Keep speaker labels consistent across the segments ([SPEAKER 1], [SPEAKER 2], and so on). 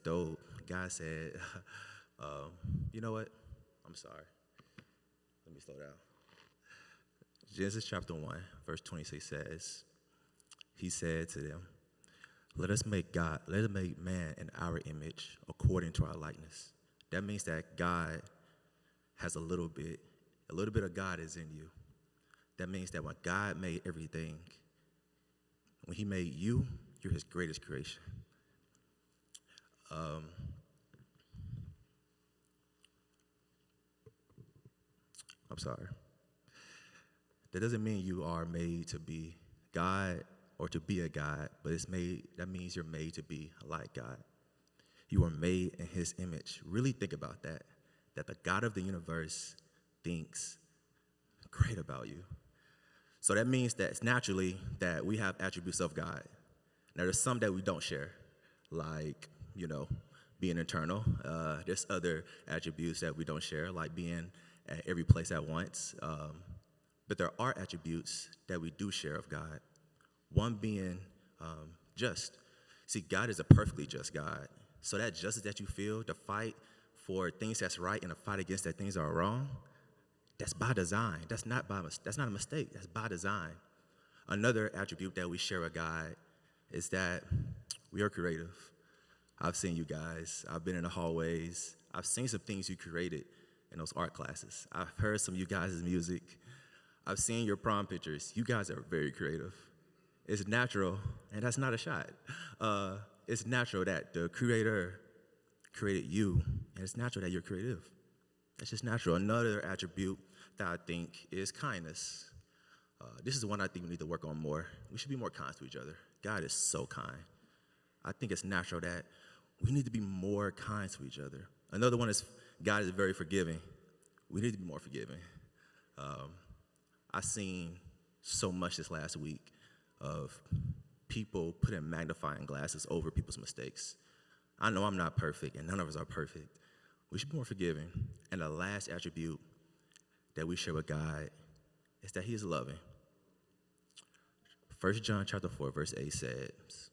[SPEAKER 1] dope. God said, you know what? I'm sorry. Let me slow down. Genesis chapter 1, verse 26 says, he said to them, let us make man in our image according to our likeness. That means that God has a little bit of God is in you. That means that when God made everything, when he made you, you're his greatest creation. I'm sorry. That doesn't mean you are made to be God or to be a God, but that means you're made to be like God. You are made in his image. Really think about that the God of the universe thinks great about you. So that means that it's naturally that we have attributes of God. Now, there's some that we don't share, like, being eternal. There's other attributes that we don't share, like being at every place at once. But there are attributes that we do share of God. One being just. See, God is a perfectly just God. So that justice that you feel, the fight for things that's right and the fight against that things are wrong, that's by design. That's not a mistake. That's by design. Another attribute that we share with God is that we are creative. I've seen you guys. I've been in the hallways. I've seen some things you created in those art classes. I've heard some of you guys' music. I've seen your prom pictures. You guys are very creative. It's natural, and that's not a shot. It's natural that the Creator created you, and it's natural that you're creative. That's just natural. Another attribute that I think is kindness. This is one I think we need to work on more. We should be more kind to each other. God is so kind. I think it's natural that we need to be more kind to each other. Another one is God is very forgiving. We need to be more forgiving. I've seen so much this last week of people putting magnifying glasses over people's mistakes. I know I'm not perfect, and none of us are perfect. We should be more forgiving. And the last attribute that we share with God is that he is loving. 1 John chapter 4, verse 8 says,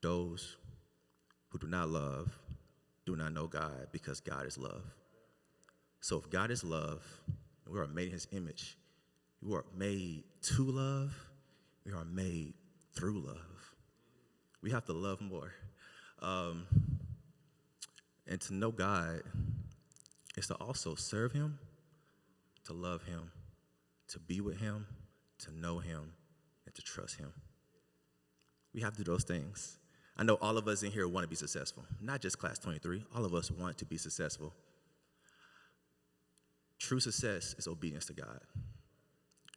[SPEAKER 1] those who do not love do not know God, because God is love. So if God is love, and we are made in his image, we are made to love, we are made through love. We have to love more. And to know God is to also serve him, to love him, to be with him, to know him, and to trust him. We have to do those things. I know all of us in here want to be successful. Not just class 23. All of us want to be successful. True success is obedience to God.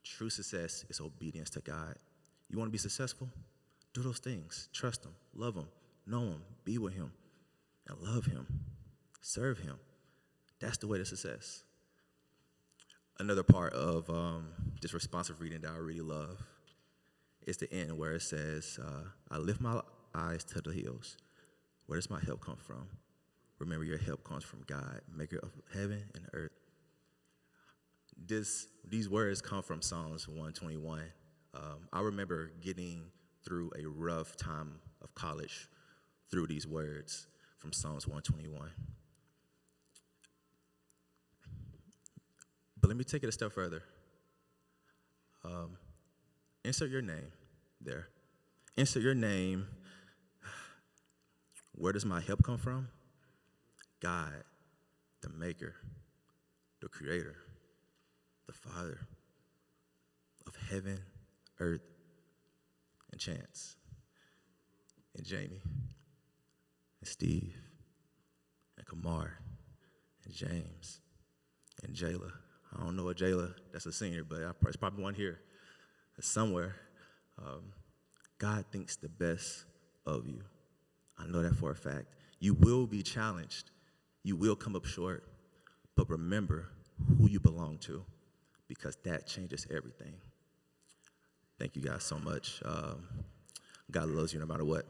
[SPEAKER 1] True success is obedience to God. You want to be successful? Do those things. Trust him. Love him. Know him. Be with him. And love him. Serve him. That's the way to success. Another part of this responsive reading that I really love is the end where it says, I lift my eyes to the hills. Where does my help come from? Remember, your help comes from God, maker of heaven and earth. These words come from Psalms 121. I remember getting through a rough time of college through these words from Psalms 121. But let me take it a step further. Insert your name there. Insert your name. Where does my help come from? God, the maker, the creator, the Father of heaven, earth, and Chance, and Jamie, and Steve, and Kamar, and James, and Jayla. I don't know a Jayla that's a senior, but there's probably one here somewhere. God thinks the best of you. I know that for a fact. You will be challenged. You will come up short. But remember who you belong to, because that changes everything. Thank you guys so much. God loves you no matter what.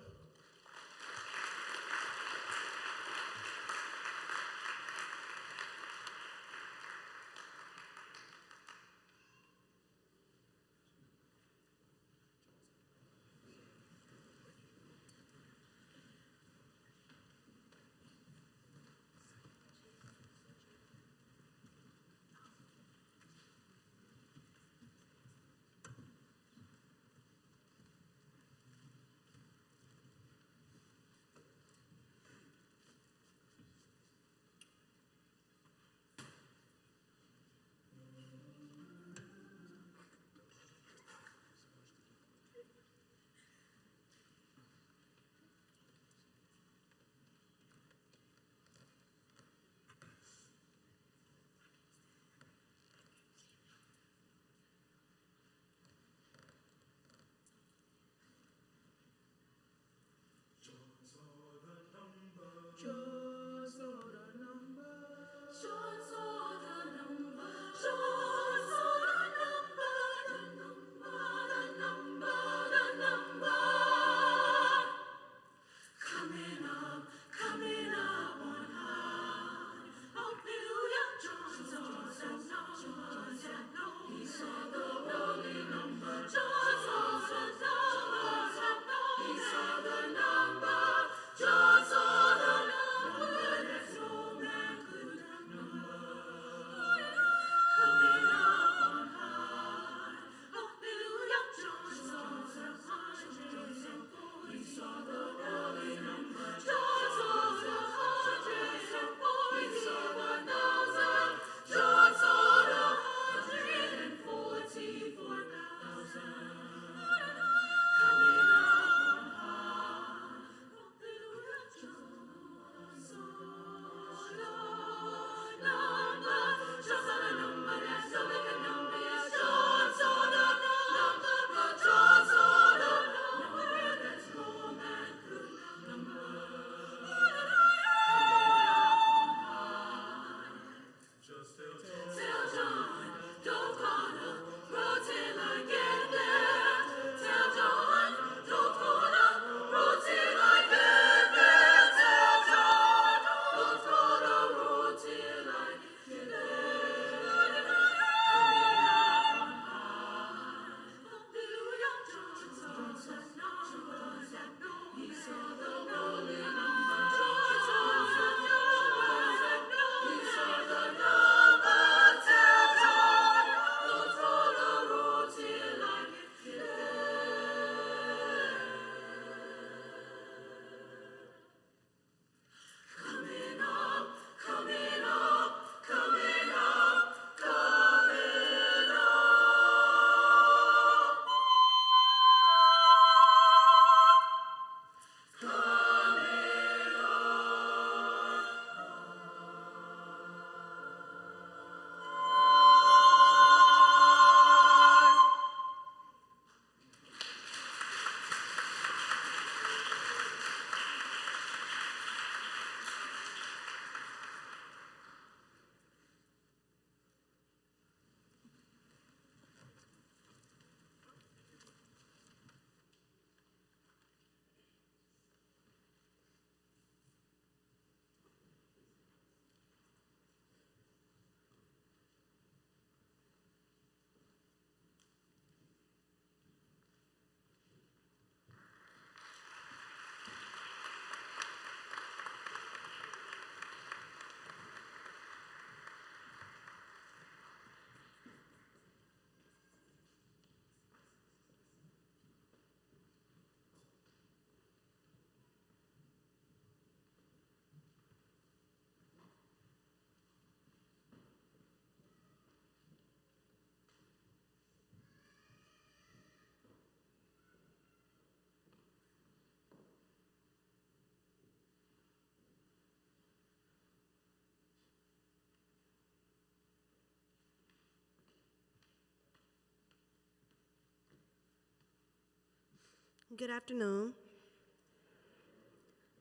[SPEAKER 2] Good afternoon.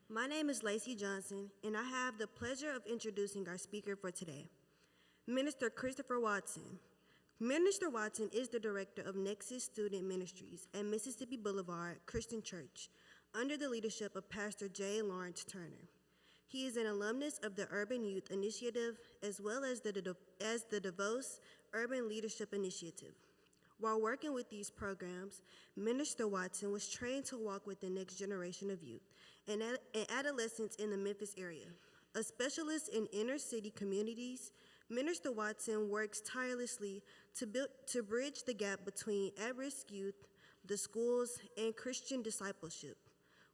[SPEAKER 2] My name is Lacey Johnson, and I have the pleasure of introducing our speaker for today, Minister Christopher Watson. Minister Watson is the director of Nexus Student Ministries at Mississippi Boulevard Christian Church under the leadership of Pastor J. Lawrence Turner. He is an alumnus of the Urban Youth Initiative as well as the DeVos Urban Leadership Initiative. While working with these programs, Minister Watson was trained to walk with the next generation of youth and adolescents in the Memphis area. A specialist in inner city communities, Minister Watson works tirelessly to bridge the gap between at-risk youth, the schools, and Christian discipleship.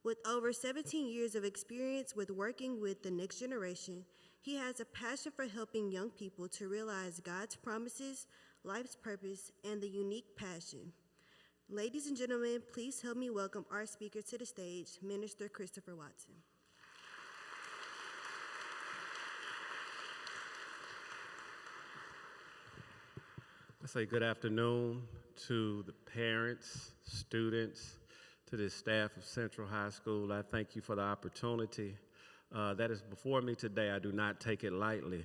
[SPEAKER 2] With over 17 years of experience with working with the next generation, he has a passion for helping young people to realize God's promises, life's purpose, and the unique passion. Ladies and gentlemen, please help me welcome our speaker to the stage, Minister Christopher Watson.
[SPEAKER 3] I say good afternoon to the parents, students, to the staff of Central High School. I thank you for the opportunity that is before me today. I do not take it lightly.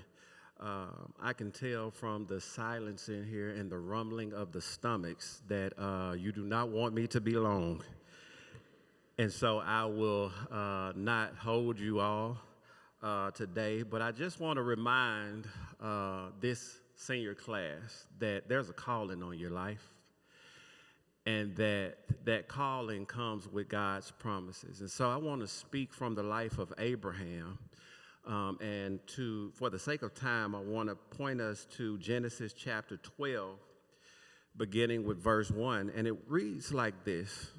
[SPEAKER 3] I can tell from the silence in here and the rumbling of the stomachs that you do not want me to be long. And so I will not hold you all today, but I just want to remind this senior class that there's a calling on your life, and that calling comes with God's promises. And so I want to speak from the life of Abraham. And for the sake of time, I want to point us to Genesis chapter 12, beginning with verse 1. And it reads like this.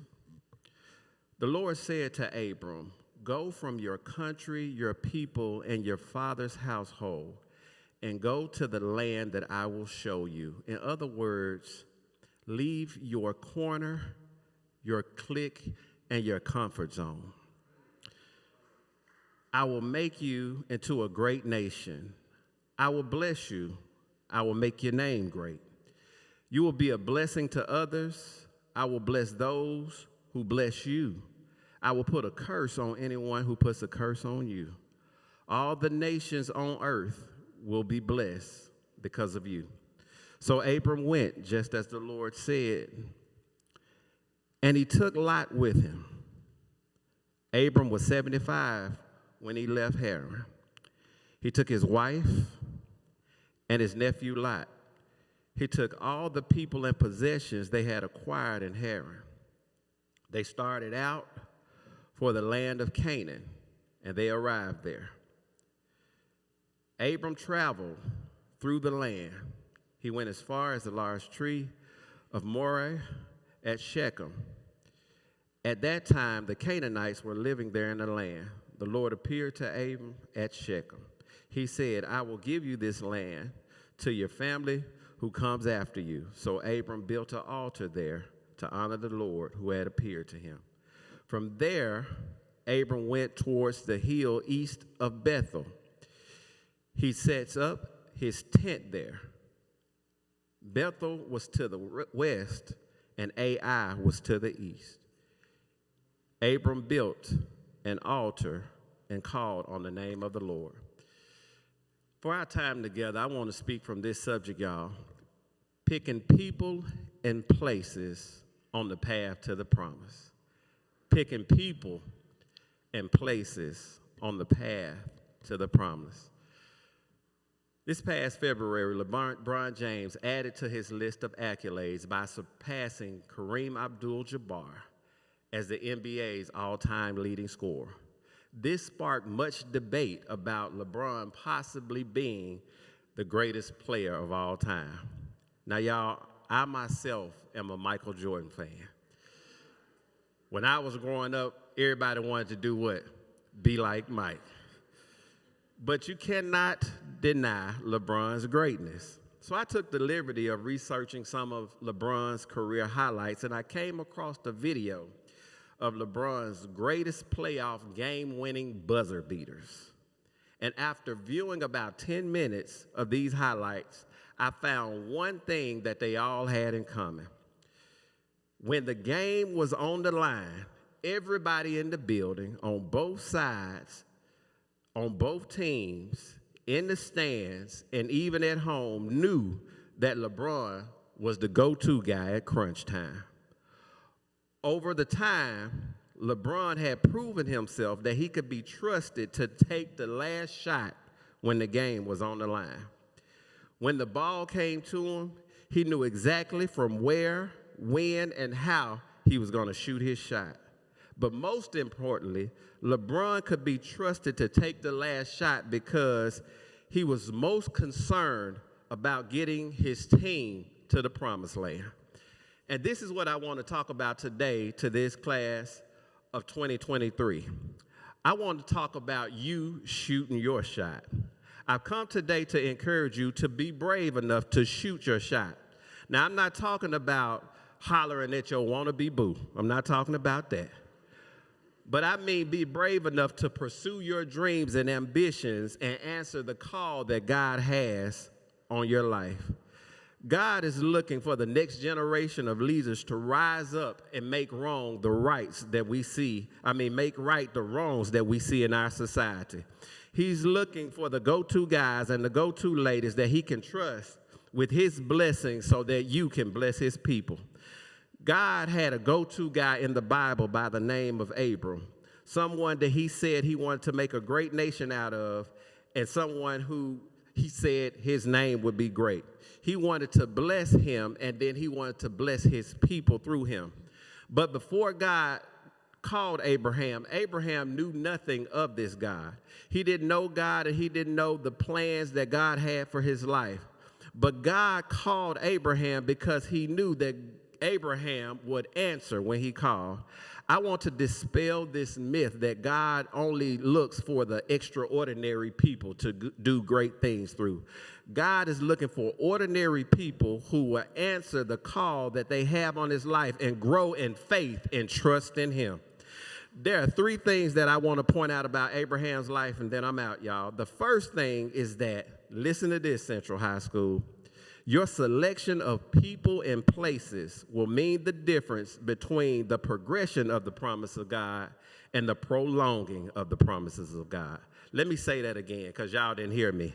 [SPEAKER 3] The Lord said to Abram, "Go from your country, your people, and your father's household, and go to the land that I will show you." In other words, leave your corner, your clique, and your comfort zone. I will make you into a great nation. I will bless you. I will make your name great. You will be a blessing to others. I will bless those who bless you. I will put a curse on anyone who puts a curse on you. All the nations on earth will be blessed because of you. So Abram went just as the Lord said, and he took Lot with him. Abram was 75 when he left Haran. He took his wife and his nephew Lot. He took all the people and possessions they had acquired in Haran. They started out for the land of Canaan, and they arrived there. Abram traveled through the land. He went as far as the large tree of Moreh at Shechem. At that time, the Canaanites were living there in the land. The Lord appeared to Abram at Shechem. He said, "I will give you this land to your family who comes after you." So Abram built an altar there to honor the Lord who had appeared to him. From there, Abram went towards the hill east of Bethel. He sets up his tent there. Bethel was to the west, and Ai was to the east. Abram built an altar and called on the name of the Lord. For our time together, I want to speak from this subject, y'all. Picking people and places on the path to the promise. Picking people and places on the path to the promise. This past February, LeBron James added to his list of accolades by surpassing Kareem Abdul-Jabbar as the NBA's all-time leading scorer. This sparked much debate about LeBron possibly being the greatest player of all time. Now, y'all, I myself am a Michael Jordan fan. When I was growing up, everybody wanted to do what? Be like Mike. But you cannot deny LeBron's greatness. So I took the liberty of researching some of LeBron's career highlights, and I came across the video of LeBron's greatest playoff game-winning buzzer beaters. And after viewing about 10 minutes of these highlights, I found one thing that they all had in common. When the game was on the line, everybody in the building, on both sides, on both teams, in the stands, and even at home, knew that LeBron was the go-to guy at crunch time. Over the time, LeBron had proven himself that he could be trusted to take the last shot when the game was on the line. When the ball came to him, he knew exactly from where, when, and how he was going to shoot his shot. But most importantly, LeBron could be trusted to take the last shot because he was most concerned about getting his team to the promised land. And this is what I want to talk about today to this class of 2023. I want to talk about you shooting your shot. I've come today to encourage you to be brave enough to shoot your shot. Now, I'm not talking about hollering at your wannabe boo. I'm not talking about that. But I mean be brave enough to pursue your dreams and ambitions and answer the call that God has on your life. God is looking for the next generation of leaders to rise up and make wrong the rights that we see. Make right the wrongs that we see in our society. He's looking for the go-to guys and the go-to ladies that he can trust with his blessings so that you can bless his people. God had a go-to guy in the Bible by the name of Abram, someone that he said he wanted to make a great nation out of, and someone who he said his name would be great. He wanted to bless him, and then he wanted to bless his people through him. But before God called Abraham, Abraham knew nothing of this God. He didn't know God, and he didn't know the plans that God had for his life. But God called Abraham because he knew that Abraham would answer when he called. I want to dispel this myth that God only looks for the extraordinary people to do great things through. God is looking for ordinary people who will answer the call that they have on his life and grow in faith and trust in him. There are three things that I want to point out about Abraham's life, and then I'm out, y'all. The first thing is that, listen to this, Central High School, your selection of people and places will mean the difference between the progression of the promise of God and the prolonging of the promises of God. Let me say that again because y'all didn't hear me.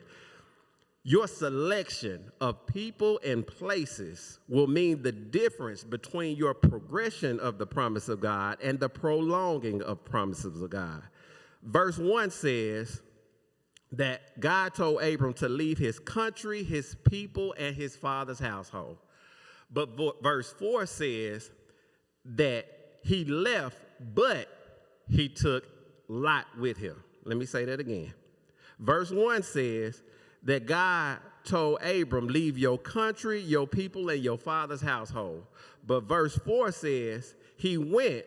[SPEAKER 3] Your selection of people and places will mean the difference between your progression of the promise of God and the prolonging of promises of God. Verse 1 says that God told Abram to leave his country, his people, and his father's household. But verse 4 says that he left, but he took Lot with him. Let me say that again. Verse 1 says that God told Abram, leave your country, your people, and your father's household. But verse 4 says he went,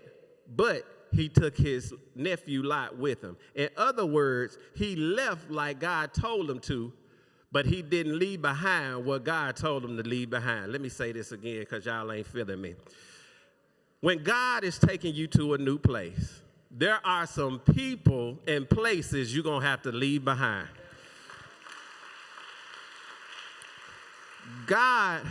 [SPEAKER 3] but he took his nephew Lot with him. In other words, he left like God told him to, but he didn't leave behind what God told him to leave behind. Let me say this again because y'all ain't feeling me. When God is taking you to a new place, there are some people and places you're going to have to leave behind. God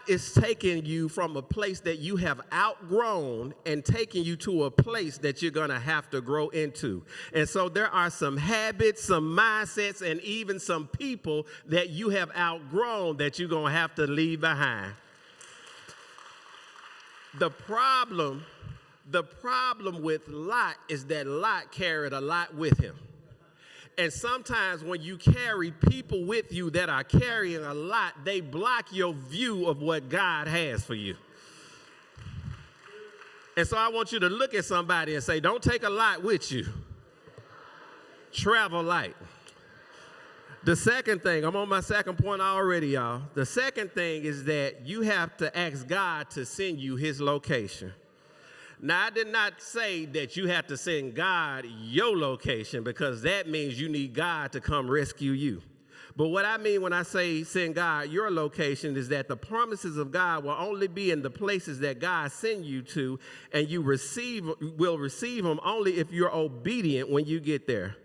[SPEAKER 3] is taking you from a place that you have outgrown and taking you to a place that you're going to have to grow into. And so there are some habits, some mindsets, and even some people that you have outgrown that you're going to have to leave behind. The problem with Lot is that Lot carried a lot with him. And sometimes when you carry people with you that are carrying a lot, they block your view of what God has for you. And so I want you to look at somebody and say, don't take a lot with you. Travel light. The second thing, I'm on my second point already, y'all. The second thing is that you have to ask God to send you his location. Now, I did not say that you have to send God your location because that means you need God to come rescue you. But what I mean when I say send God your location is that the promises of God will only be in the places that God send you to, and you will receive them only if you're obedient when you get there.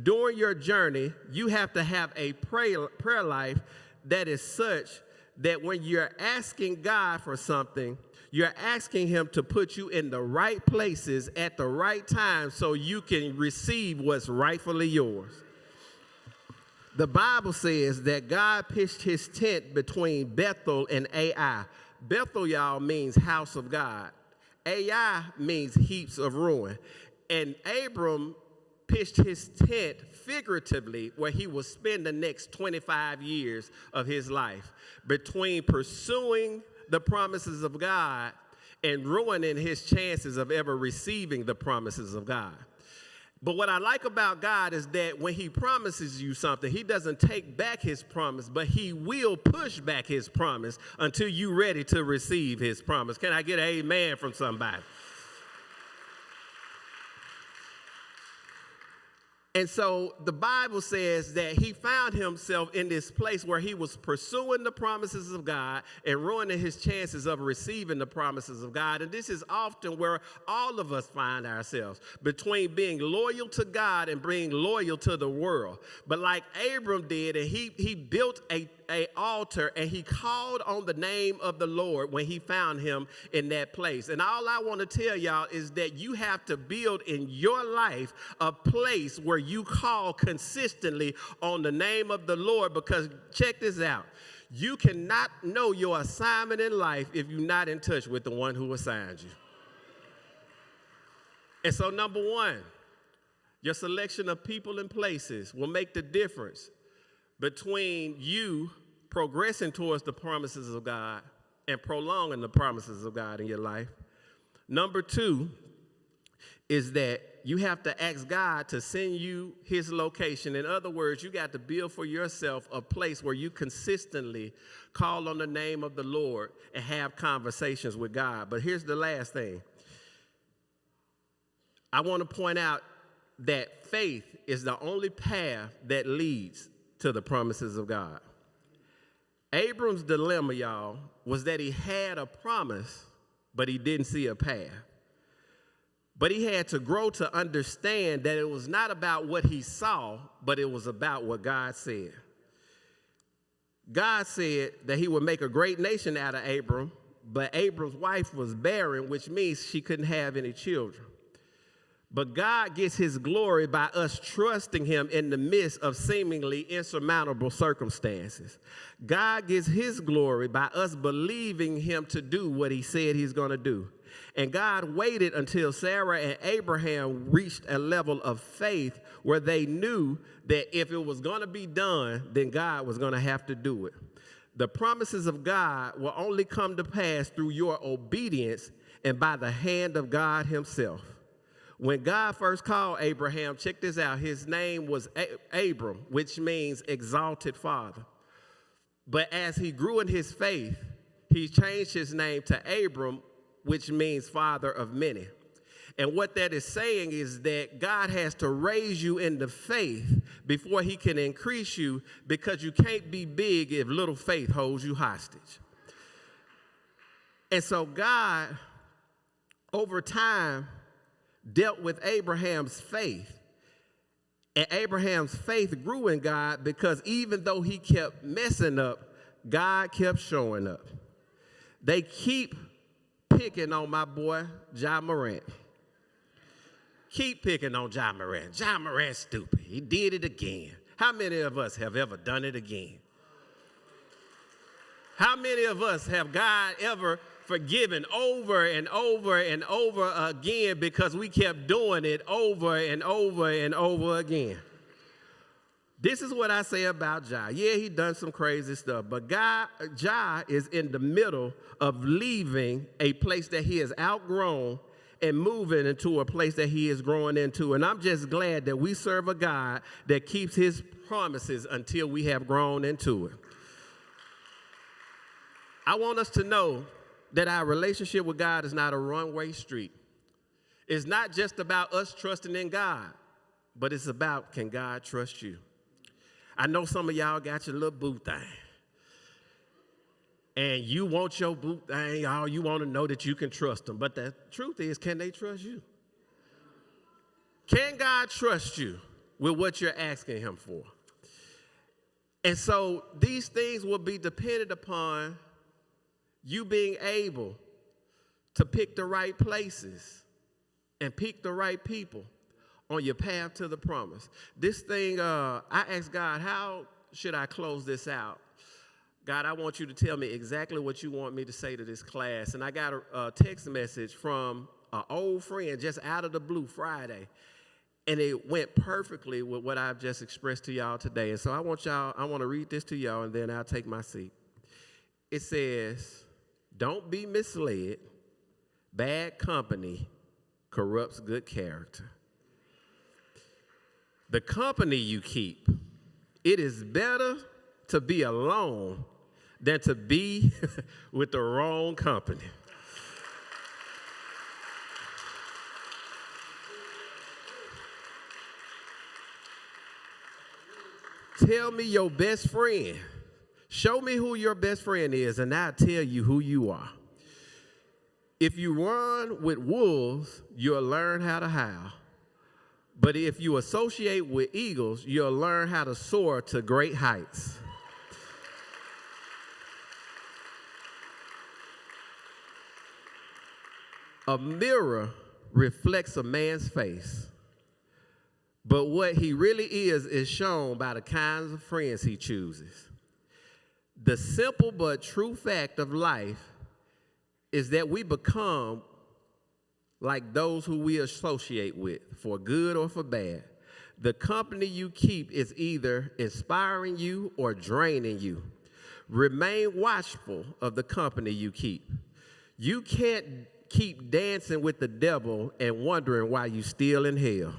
[SPEAKER 3] During your journey, you have to have a prayer life that is such that when you're asking God for something, You're asking him to put you in the right places at the right time so you can receive what's rightfully yours. The Bible says that God pitched his tent between Bethel and Ai. Bethel, y'all, means house of God. Ai means heaps of ruin. And Abram pitched his tent figuratively where he will spend the next 25 years of his life between pursuing the promises of God and ruining his chances of ever receiving the promises of God. But what I like about God is that when he promises you something, he doesn't take back his promise, but he will push back his promise until you're ready to receive his promise. Can I get an amen from somebody? And so the Bible says that he found himself in this place where he was pursuing the promises of God and ruining his chances of receiving the promises of God. And this is often where all of us find ourselves, between being loyal to God and being loyal to the world. But like Abram did, and he built a altar and he called on the name of the Lord when he found him in that place. And all I want to tell y'all is that you have to build in your life a place where you call consistently on the name of the Lord, because check this out. You cannot know your assignment in life if you're not in touch with the one who assigned you. And so number one, your selection of people and places will make the difference between you progressing towards the promises of God and prolonging the promises of God in your life. Number two is that you have to ask God to send you his location. In other words, you got to build for yourself a place where you consistently call on the name of the Lord and have conversations with God. But here's the last thing. I want to point out that faith is the only path that leads to the promises of God. Abram's dilemma, y'all, was that he had a promise, but he didn't see a path. But he had to grow to understand that it was not about what he saw, but it was about what God said. God said that he would make a great nation out of Abram, but Abram's wife was barren, which means she couldn't have any children. But God gets his glory by us trusting him in the midst of seemingly insurmountable circumstances. God gets his glory by us believing him to do what he said he's going to do. And God waited until Sarah and Abraham reached a level of faith where they knew that if it was going to be done, then God was going to have to do it. The promises of God will only come to pass through your obedience and by the hand of God himself. When God first called Abraham, check this out, his name was Abram, which means exalted father. But as he grew in his faith, he changed his name to Abram, which means father of many. And what that is saying is that God has to raise you in the faith before he can increase you, because you can't be big if little faith holds you hostage. And so God, over time, dealt with Abraham's faith. And Abraham's faith grew in God because even though he kept messing up, God kept showing up. They keep picking on my boy, Ja Morant. Keep picking on Ja Morant. Ja Morant's stupid. He did it again. How many of us have ever done it again? How many of us have God ever forgiven over and over and over again because we kept doing it over and over and over again? This is what I say about Ja. Yeah, he done some crazy stuff, but Ja is in the middle of leaving a place that he has outgrown and moving into a place that he is growing into. And I'm just glad that we serve a God that keeps his promises until we have grown into it. I want us to know that our relationship with God is not a one-way street. It's not just about us trusting in God, but it's about, can God trust you? I know some of y'all got your little boo thing. And you want your boo thing, all you want to know that you can trust them. But the truth is, can they trust you? Can God trust you with what you're asking him for? And so these things will be dependent upon you being able to pick the right places and pick the right people on your path to the promise. This thing, I asked God, how should I close this out? God, I want you to tell me exactly what you want me to say to this class. And I got a text message from an old friend just out of the blue Friday. And it went perfectly with what I've just expressed to y'all today. And so I want to read this to y'all, and then I'll take my seat. It says, don't be misled. Bad company corrupts good character. The company you keep, it is better to be alone than to be with the wrong company. Tell me your best friend. Show me who your best friend is, and I'll tell you who you are. If you run with wolves, you'll learn how to howl. But if you associate with eagles, you'll learn how to soar to great heights. A mirror reflects a man's face, but what he really is shown by the kinds of friends he chooses. The simple but true fact of life is that we become like those who we associate with, for good or for bad. The company you keep is either inspiring you or draining you. Remain watchful of the company you keep. You can't keep dancing with the devil and wondering why you're still in hell.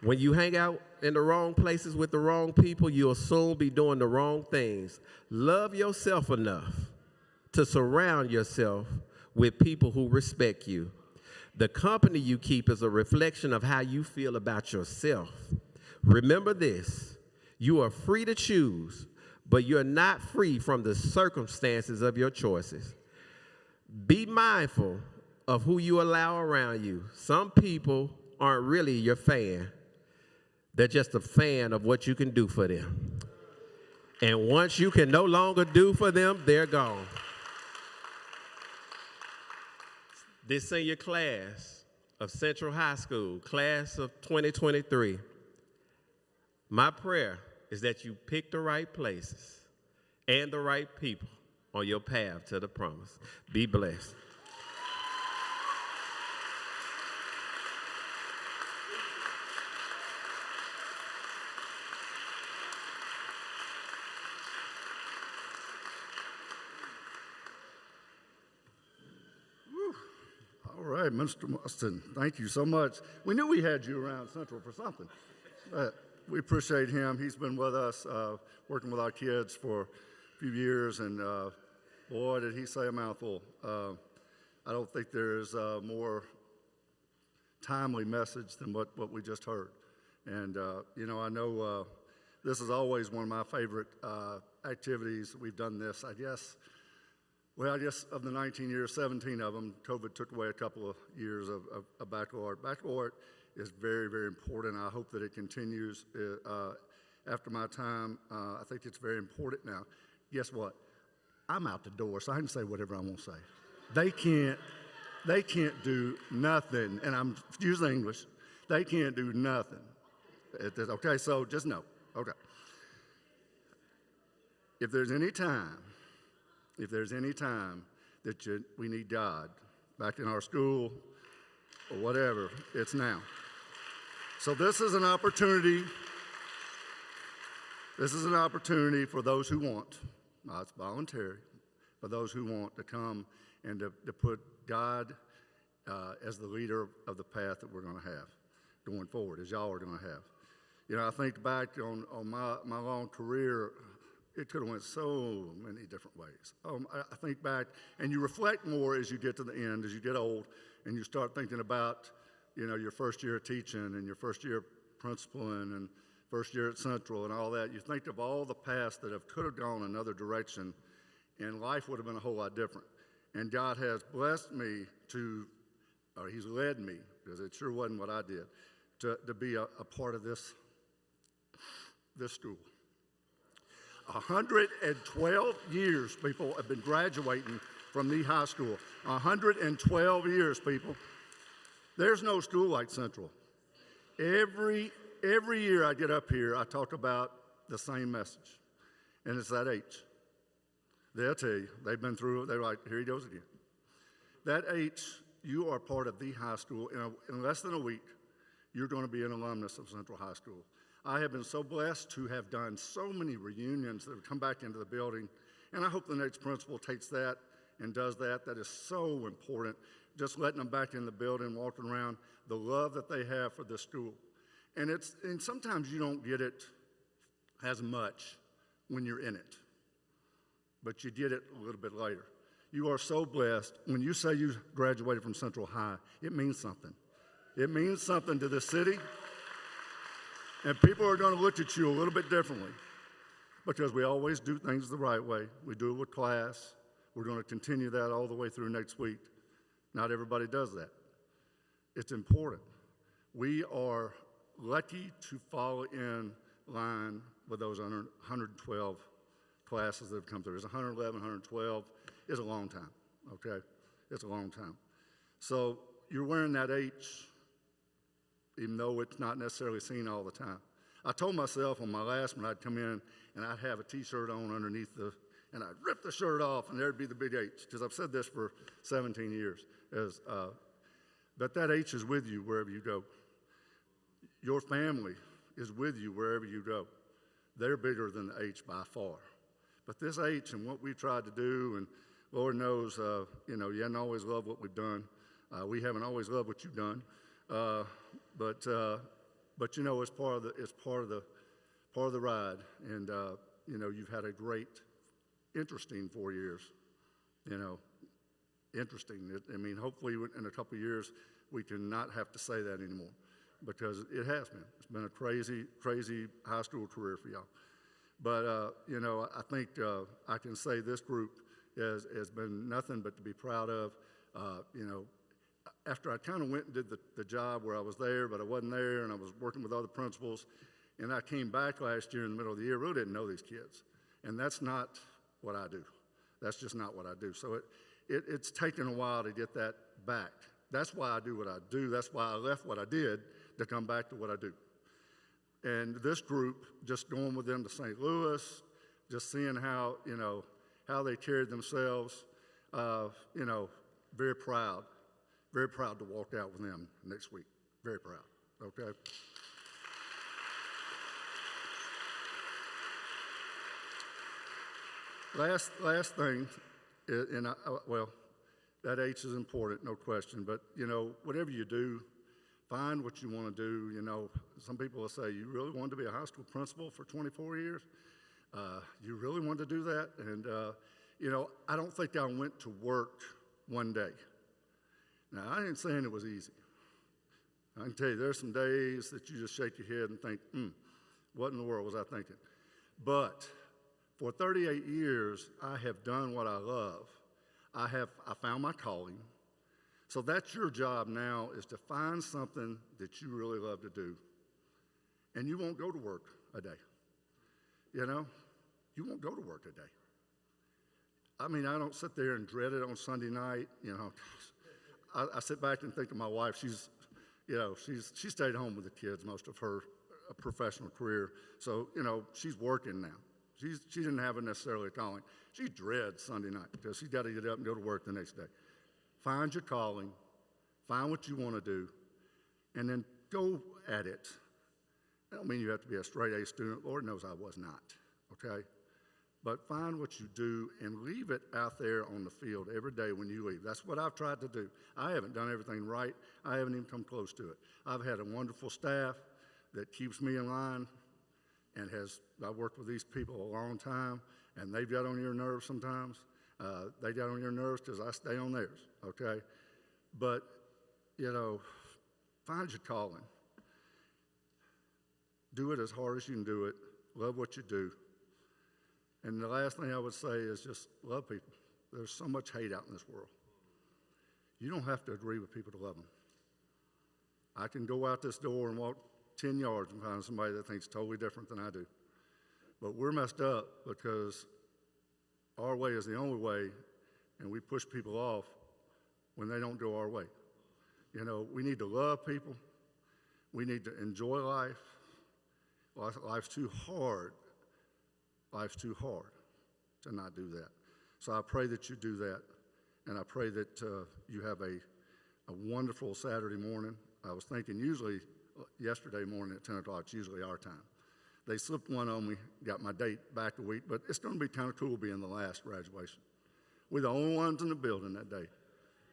[SPEAKER 3] When you hang out in the wrong places with the wrong people, you'll soon be doing the wrong things. Love yourself enough to surround yourself with people who respect you. The company you keep is a reflection of how you feel about yourself. Remember this, you are free to choose, but you're not free from the circumstances of your choices. Be mindful of who you allow around you. Some people aren't really your fan. They're just a fan of what you can do for them. And once you can no longer do for them, they're gone. This senior class of Central High School, class of 2023, my prayer is that you pick the right places and the right people on your path to the promise. Be blessed.
[SPEAKER 4] All right, Mr. Mustin, thank you so much. We knew we had you around Central for something. We appreciate him. He's been with us, working with our kids for a few years, and boy, did he say a mouthful. I don't think there's a more timely message than what we just heard. And, I know this is always one of my favorite activities. We've done this, I guess of the 19 years, 17 of them, COVID took away a couple of years of baccalaureate. Baccalaureate is very, very important. I hope that it continues after my time. I think it's very important now. Guess what? I'm out the door, so I can say whatever I want to say. They can't do nothing, and I'm using English. They can't do nothing. Okay, so just know. Okay. If there's any time that we need God back in our school or whatever, it's now. So this is an opportunity. This is an opportunity for those who want, it's voluntary, for those who want to come and to put God as the leader of the path that we're going to have going forward, as y'all are going to have. I think back on my long career. It could have went so many different ways. I think back, and you reflect more as you get to the end, as you get old, and you start thinking about, your first year of teaching and your first year of principaling and first year at Central and all that. You think of all the past that could have gone another direction, and life would have been a whole lot different. And God has blessed me He's led me, because it sure wasn't what I did, to be a part of this this school. 112 years people have been graduating from the high school. 112 years, people. There's no school like Central. Every year I get up here, I talk about the same message, and it's that H. They'll tell you, they've been through it, they're like, here he goes again. That H, you are part of the high school. In less than a week, you're going to be an alumnus of Central High School. I have been so blessed to have done so many reunions that have come back into the building, and I hope the next principal takes that and does that. That is so important, just letting them back in the building, walking around, the love that they have for this school. And sometimes you don't get it as much when you're in it, but you get it a little bit later. You are so blessed. When you say you graduated from Central High, it means something. It means something to the city, and people are going to look at you a little bit differently because we always do things the right way. We do it with class. We're going to continue that all the way through next week. Not everybody does that. It's important. We are lucky to fall in line with those 112 classes that have come through. It's 111, 112. It's a long time, okay? It's a long time. So you're wearing that H, even though it's not necessarily seen all the time. I told myself on my last one I'd come in and I'd have a T-shirt on underneath and I'd rip the shirt off and there'd be the big H, because I've said this for 17 years. But that H is with you wherever you go. Your family is with you wherever you go. They're bigger than the H by far. But this H and what we tried to do, and Lord knows, you haven't always loved what we've done. We haven't always loved what you've done. But it's part of the ride. And you've had a great, interesting 4 years. Interesting. Hopefully in a couple of years we can not have to say that anymore, because it has been. It's been a crazy, crazy high school career for y'all. But I think I can say this group has been nothing but to be proud of. After I kind of went and did the job where I was there, but I wasn't there, and I was working with other principals, and I came back last year in the middle of the year, really didn't know these kids. And that's not what I do. That's just not what I do. So it's taken a while to get that back. That's why I do what I do. That's why I left what I did to come back to what I do. And this group, just going with them to St. Louis, just seeing how they carried themselves, very proud to walk out with them next week. Very proud, okay? Last thing, that H is important, no question, but, whatever you do, find what you want to do. Some people will say, you really wanted to be a high school principal for 24 years? You really want to do that? And, I don't think I went to work one day. Now, I ain't saying it was easy. I can tell you, there's some days that you just shake your head and think, what in the world was I thinking? But for 38 years, I have done what I love. I found my calling. So that's your job now, is to find something that you really love to do. And you won't go to work a day. You won't go to work a day. I don't sit there and dread it on Sunday night. I sit back and think of my wife. She stayed home with the kids most of her professional career. So, she's working now. She didn't have a necessarily a calling. She dreads Sunday night because she's got to get up and go to work the next day. Find your calling, find what you want to do, and then go at it. I don't mean you have to be a straight A student. Lord knows I was not, okay? But find what you do and leave it out there on the field every day when you leave. That's what I've tried to do. I haven't done everything right. I haven't even come close to it. I've had a wonderful staff that keeps me in line and I've worked with these people a long time, and they've got on your nerves sometimes. They got on your nerves because I stay on theirs, okay? But, find your calling. Do it as hard as you can do it. Love what you do. And the last thing I would say is just love people. There's so much hate out in this world. You don't have to agree with people to love them. I can go out this door and walk 10 yards and find somebody that thinks totally different than I do. But we're messed up because our way is the only way, and we push people off when they don't go our way. You know, we need to love people. We need to enjoy life. Life's too hard. Life's too hard to not do that. So I pray that you do that, and I pray that you have a wonderful Saturday morning. I was thinking usually yesterday morning at 10 o'clock, it's usually our time. They slipped one on me, got my date back a week, but it's going to be kind of cool being the last graduation. We're the only ones in the building that day.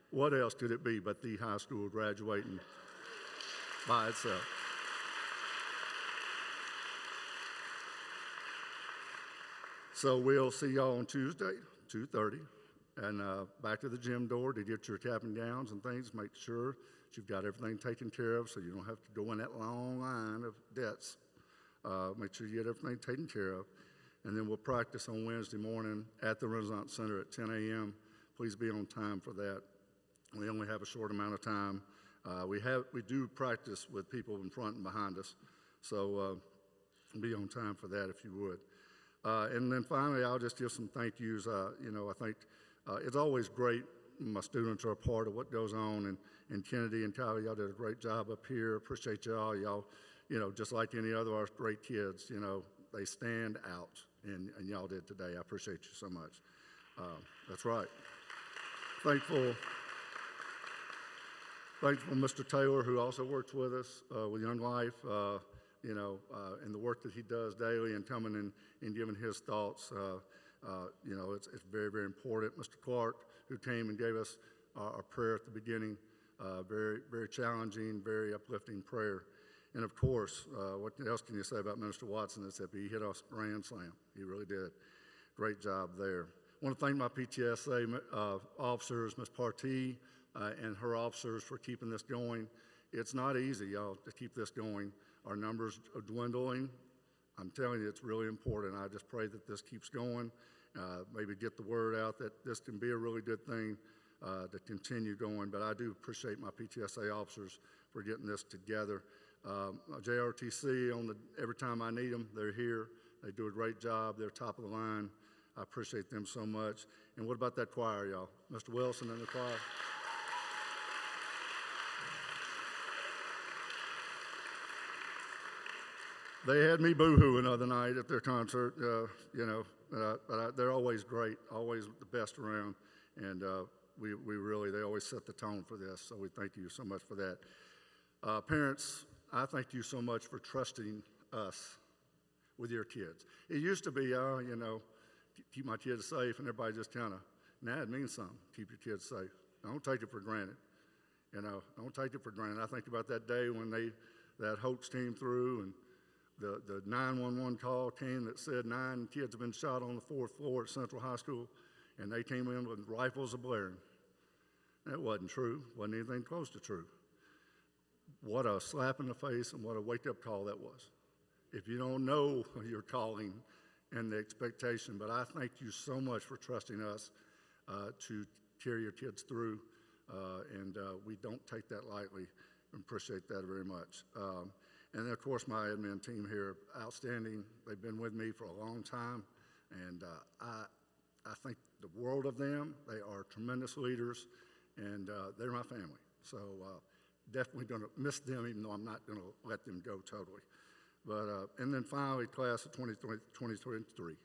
[SPEAKER 4] What else could it be but the high school graduating by itself? So we'll see y'all on Tuesday, 2:30, and back to the gym door to get your cap and gowns and things. Make sure that you've got everything taken care of so you don't have to go in that long line of debts. Make sure you get everything taken care of. And then we'll practice on Wednesday morning at the Renaissance Center at 10 a.m. Please be on time for that. We only have a short amount of time. We do practice with people in front and behind us, so be on time for that if you would. And then finally, I'll just give some thank yous. I think it's always great when my students are a part of what goes on, and Kennedy and Tyler, y'all did a great job up here. Appreciate y'all. Y'all, just like any other of our great kids, they stand out, and y'all did today. I appreciate you so much. That's right. Thankful, Mr. Taylor, who also works with us with Young Life, and the work that he does daily and coming and giving his thoughts. It's very, very important. Mr. Clark, who came and gave us our prayer at the beginning, very, very challenging, very uplifting prayer. And of course, what else can you say about Minister Watson except he hit us grand slam. He really did. Great job there. I want to thank my PTSA officers, Ms. Partee, and her officers for keeping this going. It's not easy, y'all, to keep this going. Our numbers are dwindling. I'm telling you, it's really important. I just pray that this keeps going. Maybe get the word out that this can be a really good thing to continue going. But I do appreciate my PTSA officers for getting this together. JRTC, every time I need them, they're here. They do a great job. They're top of the line. I appreciate them so much. And what about that choir, y'all? Mr. Wilson and the choir. They had me boo-hooing the other night at their concert, but they're always great, always the best around, and they always set the tone for this, so we thank you so much for that. Parents, I thank you so much for trusting us with your kids. It used to be, keep my kids safe, and everybody just kind of, now it means something, keep your kids safe. Don't take it for granted, don't take it for granted. I think about that day when that hoax came through, and the 911 call came that said 9 kids have been shot on the 4th floor at Central High School, and they came in with rifles a-blaring. That wasn't true, wasn't anything close to true. What a slap in the face and what a wake-up call that was. If you don't know your calling and the expectation, but I thank you so much for trusting us to carry your kids through, and we don't take that lightly and appreciate that very much. And then, of course, my admin team here, outstanding. They've been with me for a long time, and I think the world of them. They are tremendous leaders, and they're my family. So definitely going to miss them, even though I'm not going to let them go totally. But and then finally, class of 2023.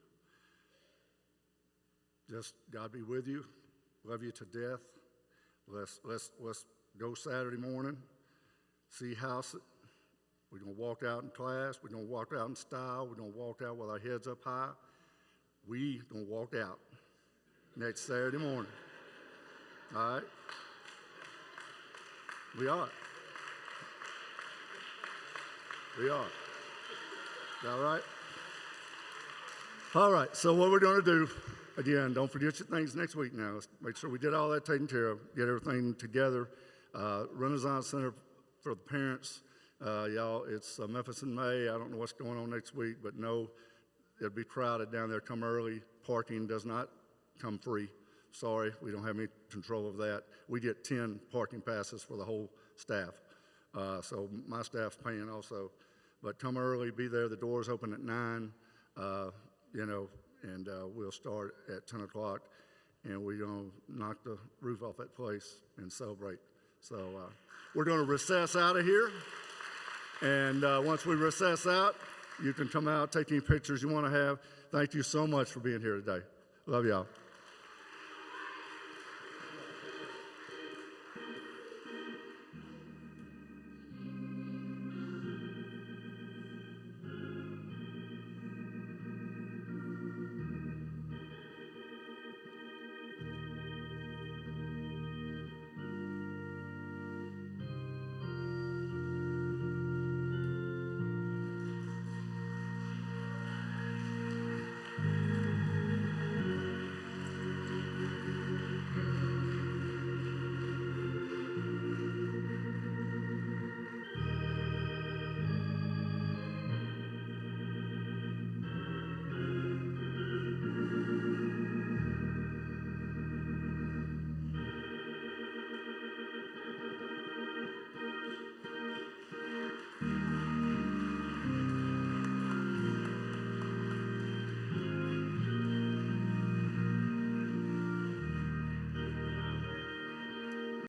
[SPEAKER 4] Just God be with you. Love you to death. Let's go Saturday morning. See house. We're going to walk out in class. We're going to walk out in style. We're going to walk out with our heads up high. We're going to walk out next Saturday morning. All right? We are. We are. All right? All right, so what we're going to do, again, don't forget your things next week now. Let's make sure we get all that taken care of, get everything together. Renaissance Center for the parents. Y'all, it's Memphis in May. I don't know what's going on next week, but no, it'll be crowded down there. Come early. Parking does not come free. Sorry, we don't have any control of that. We get 10 parking passes for the whole staff. So my staff's paying also. But come early, be there. The doors open at 9, and we'll start at 10 o'clock. And we're going to knock the roof off that place and celebrate. So we're going to recess out of here. And once we recess out, you can come out, take any pictures you want to have. Thank you so much for being here today. Love y'all.